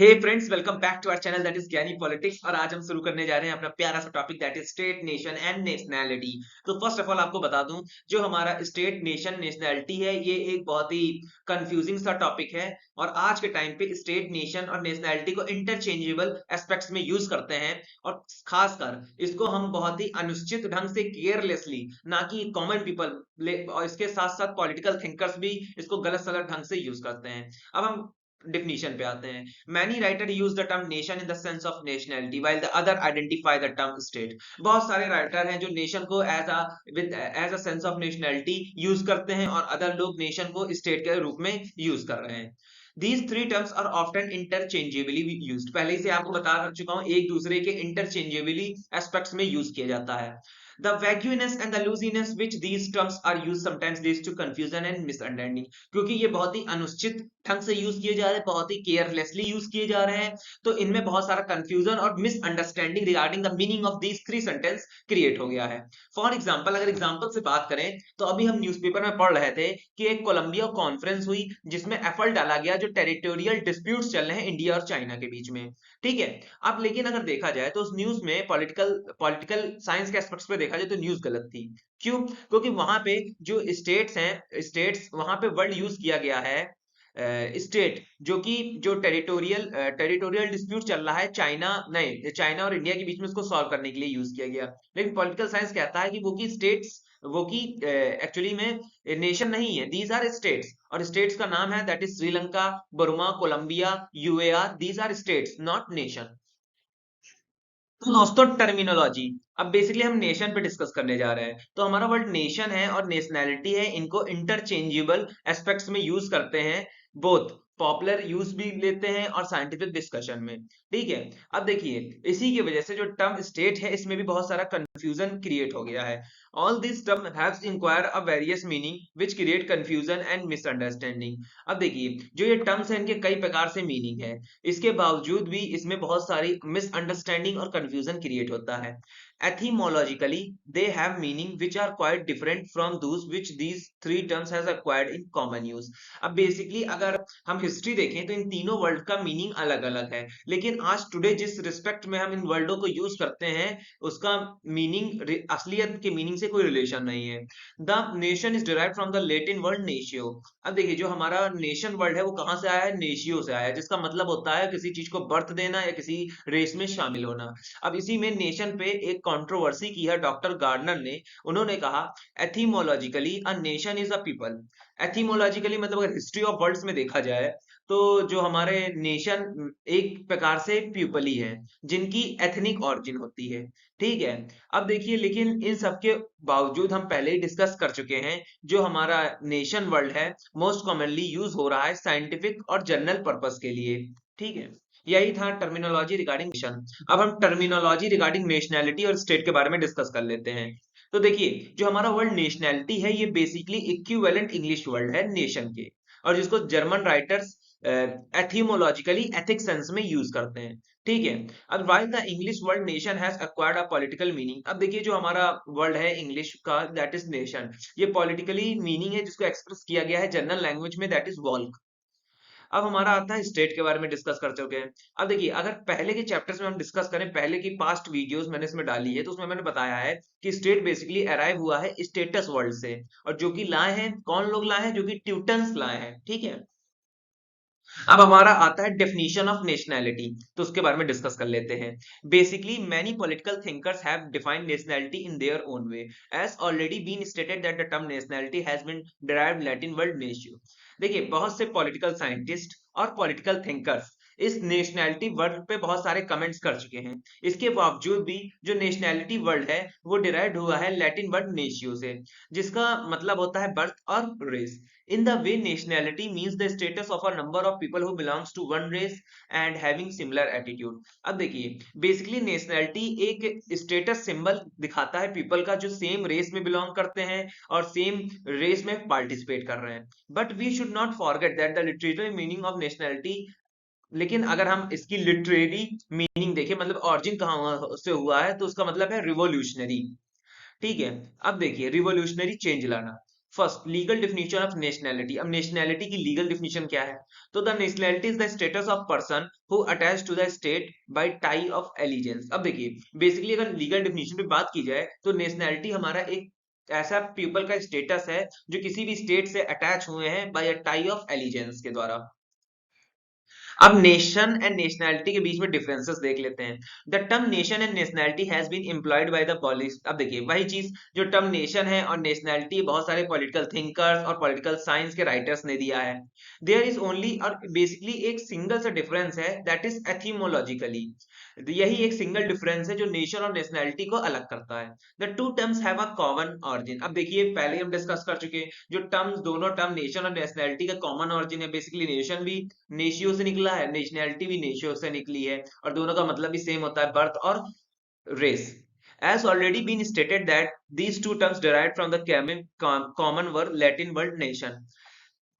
Hey friends, welcome back to our channel that is ज्ञानी politics. और आज हम शुरू करने जा रहे हैं अपना प्यारा सा topic that is state, nation and nationality. तो फर्स्ट ऑफ ऑल आपको बता दूं, जो हमारा स्टेट, नेशन, नेशनैलिटी है, ये एक बहुत ही कंफ्यूजिंग सा टॉपिक है। और आज के टाइम पे स्टेट, नेशन और नेशनैलिटी को इंटरचेंजेबल एस्पेक्ट्स में यूज करते हैं। और खासकर इसको हम बहुत ही अनुचित ढंग से, केयरलेसली, ना कि कॉमन पीपल, और इसके साथ साथ पॉलिटिकल थिंकर्स भी इसको गलत सलत ढंग से यूज करते हैं। अब हम definition पे आते हैं। Many writers use the term nation in the sense of nationality, while the other identify the term state. बहुत सारे राइटर हैं जो नेशन को as a sense of nationality use करते हैं, और अदर लोग नेशन को स्टेट के रूप में यूज कर रहे हैं। These three terms are often interchangeably used. पहले से आपको बता चुका हूं, एक दूसरे के interchangeably एस्पेक्ट्स में यूज किया जाता है। The vagueness and the looseness which these terms are used sometimes leads to confusion and misunderstanding. क्योंकि ये बहुत ही अनुचित ढंग से यूज किए जा रहे हैं, बहुत ही केयरलेसली यूज किए जा रहे हैं, तो इनमें बहुत सारा कंफ्यूजन और misunderstanding regarding the meaning of these three sentence create हो गया है। फॉर एग्जांपल, अगर एग्जांपल से बात करें तो अभी हम न्यूज़पेपर में पढ़ रहे थे कि एक कोलंबिया कॉन्फ्रेंस हुई जिसमें एफर्ट डाला गया जो टेरिटोरियल डिस्प्यूट्स चल रहे हैं इंडिया और चाइना के बीच में। ठीक है। अब लेकिन अगर देखा जाए तो उस न्यूज में पॉलिटिकल पॉलिटिकल साइंस के एस्पेक्ट्स पे देखा जाए तो न्यूज गलत थी। क्यों? क्योंकि वहां पे जो स्टेट्स हैं, स्टेट्स वहां पे वर्ड यूज किया गया है स्टेट, जो कि जो टेरिटोरियल डिस्प्यूट चल रहा है चाइना, नहीं, चाइना और इंडिया के बीच में, उसको सॉल्व करने के लिए यूज किया गया। लेकिन पॉलिटिकल साइंस कहता है कि वो की स्टेट्स, वो की एक्चुअली में नेशन नहीं है, दीज आर स्टेट्स। और स्टेट्स का नाम है that is Sri Lanka, Burma, Colombia, UAR, these are states not nation. तो दोस्तों, टर्मिनोलॉजी, अब बेसिकली हम नेशन पे डिस्कस करने जा रहे हैं। तो हमारा वर्ड नेशन है और नेशनैलिटी है, इनको इंटरचेंजेबल एस्पेक्ट्स में यूज करते हैं। बोथ पॉपुलर यूज भी लेते हैं और साइंटिफिक डिस्कशन में। ठीक है। अब देखिए, इसी की वजह से जो टर्म स्टेट है, इसमें भी बहुत सारा कंफ्यूजन क्रिएट हो गया है। All this term haves inquire a various meaning which create confusion and misunderstanding. अब देखिए, जो ये टर्म्स हैं, इनके कई प्रकार से मीनिंग है, इसके बावजूद भी इसमें बहुत सारी मिसअंडरस्टैंडिंग और कंफ्यूजन क्रिएट होता है। Etymologically, they have meaning which are quite different from those which these three terms has acquired in common use. अब बेसिकली अगर हम हिस्ट्री देखें तो इन तीनों वर्ड का मीनिंग अलग अलग है, लेकिन आज टुडे जिस रिस्पेक्ट में हम इन वर्डों को यूज करते हैं, उसका मीनिंग, असलियत के मीनिंग से कोई रिलेशन नहीं है। The nation is derived from the Latin word natio. अब देखिए, जो हमारा नेशन वर्ड है वो कहाँ से आया है? नेशियो से आया है, जिसका मतलब होता है किसी चीज को बर्थ देना या किसी रेस में शामिल होना। अब इसी में नेशन पे एक कंट्रोवर्सी की है डॉक्टर गार्डनर ने। उन्होंने कहा, etymologically a nation is a people. Etymologically मतलब अगर हिस्ट्री ऑफ वर्ड्स में देखा जाए तो जो हमारे नेशन एक प्रकार से पीपल ही है, जिनकी एथनिक ऑरिजिन होती है। ठीक है। अब देखिए, लेकिन इन सब के बावजूद हम पहले ही डिस्कस कर चुके हैं, जो हमारा नेशन वर्ड है मोस्ट कॉमनली यूज हो रहा है साइंटिफिक और जनरल पर्पस के लिए। ठीक है। यही था टर्मिनोलॉजी रिगार्डिंग नेशन। अब हम टर्मिनोलॉजी रिगार्डिंग नेशनैलिटी और स्टेट के बारे में डिस्कस कर लेते हैं। तो देखिए, जो हमारा वर्ड नेशनैलिटी है, ये बेसिकली इक्विवेलेंट इंग्लिश वर्ड है नेशन के, और जिसको जर्मन राइटर्स एथीमोलॉजिकली एथिक सेंस में यूज करते हैं। ठीक है। अब while the English word nation has acquired a political meaning. अब देखिए, जो हमारा वर्ड है इंग्लिश का दैट इज नेशन, ये पॉलिटिकली मीनिंग है जिसको एक्सप्रेस किया गया है जनरल लैंग्वेज में, दैट इज वॉल्क। अब हमारा आता है स्टेट के बारे में डिस्कस कर चुके हैं। अब देखिए, अगर पहले के चैप्टर्स में हम डिस्कस करें, पहले की पास्ट वीडियोस मैंने इसमें डाली है, तो उसमें मैंने बताया है कि स्टेट बेसिकली अराइव हुआ है स्टेटस वर्ड से, और जो कि लाए हैं, कौन लोग लाए हैं? जो कि ट्यूटन्स लाए हैं। ठीक है। अब हमारा आता है डेफिनेशन ऑफ नेशनैलिटी, तो उसके बारे में डिस्कस कर लेते हैं। Basically many political thinkers have defined nationality in their own way, as already been stated that the term nationality has been derived Latin word natio. देखिए, बहुत से पॉलिटिकल साइंटिस्ट और पॉलिटिकल थिंकर्स इस नेशनैलिटी वर्ड पे बहुत सारे comments कर चुके हैं। इसके बावजूद भी जो नेशनैलिटी वर्ड है वो डिराइव्ड हुआ है लैटिन वर्ड नेशियो से, जिसका मतलब होता है बर्थ और race. In the way, nationality means the status of a number of people who belongs to one race and having similar attitude. अब देखिए, बेसिकली नेशनैलिटी एक स्टेटस सिंबल दिखाता है पीपल का, जो सेम रेस में बिलोंग करते हैं और सेम रेस में पार्टिसिपेट कर रहे हैं। But we should not forget that the literary meaning of nationality. लेकिन अगर हम इसकी लिटरेरी मीनिंग देखें, मतलब ऑरिजिन कहाँ से हुआ है, तो उसका मतलब है रिवोल्यूशनरी। ठीक है। अब देखिए, रिवोल्यूशनरी चेंज लाना। First, legal definition of nationality. अब नेशनैलिटी की लीगल डेफिनेशन क्या है? तो the nationality is the status of person who attach to the state by tie of allegiance. अब देखिए बेसिकली अगर लीगल डेफिनेशन पे बात की जाए तो नेशनैलिटी हमारा एक ऐसा पीपल का स्टेटस है जो किसी भी स्टेट से अटैच हुए हैं by a tie of allegiance के द्वारा। अब नेशन एंड नेशनैलिटी के बीच में डिफरेंसेस देख लेते हैं। The term nation and nationality has been employed by the police. अब देखिए वही चीज, जो टर्म नेशन है और नेशनैलिटी बहुत सारे पॉलिटिकल थिंकर्स और पॉलिटिकल साइंस के राइटर्स ने दिया है। देयर इज ओनली और बेसिकली एक सिंगल सा डिफरेंस है, दैट इज एथिमोलॉजिकली। यही एक सिंगल डिफरेंस है जो नेशन और नेशनैलिटी को अलग करता है। The two terms have a common origin. अब देखिए पहले हम डिस्कस कर चुके हैं जो टर्म्स, दोनों टर्म नेशन और नेशनैलिटी का कॉमन ऑरिजिन है। बेसिकली नेशन भी नेशियो से निकला है, नेशनैलिटी भी नेशियो से निकली है, और दोनों का मतलब भी सेम होता है, बर्थ और race. As already been stated that these two terms derived from the common word Latin word nation.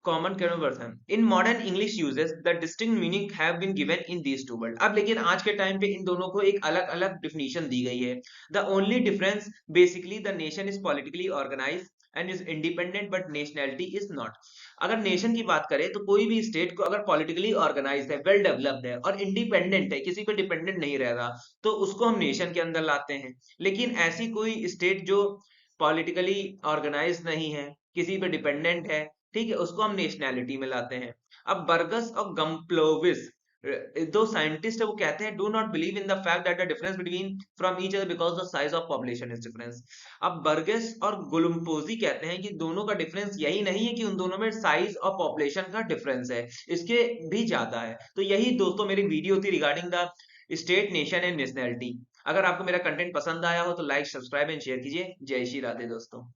Common conversion in modern English uses the distinct meaning have been given in these two word. अब लेकिन आज के time पे इन दोनों को एक अलग अलग डिफिनीशन दी गई है। The only difference basically the nation is politically organise and is independent but nationality is not. अगर नेशन की बात करें तो कोई भी स्टेट को अगर पॉलिटिकली ऑर्गेनाइज है, वेल डेवलप्ड है और इंडिपेंडेंट है, किसी पे डिपेंडेंट नहीं रह रहा, तो उसको हम नेशन के अंदर लाते हैं। लेकिन ऐसी कोई स्टेट जो पॉलिटिकली ऑर्गेनाइज नहीं है, किसी पे डिपेंडेंट है, ठीक है, उसको हम नेशनैलिटी में लाते हैं। अब बर्गस और गम्प्लोविस दो साइंटिस्ट है, वो कहते हैं do not believe in the fact that the difference between from each other because the size of population is difference. अब बर्गस और गुलम्पोजी कहते हैं कि दोनों का डिफरेंस यही नहीं है कि उन दोनों में साइज और पॉपुलेशन का डिफरेंस है, इसके भी ज्यादा है। तो यही दोस्तों मेरी वीडियो थी regarding the state, nation and nationality. अगर आपको मेरा कंटेंट पसंद आया हो तो लाइक, सब्सक्राइब एंड शेयर कीजिए। जय श्री राधे दोस्तों।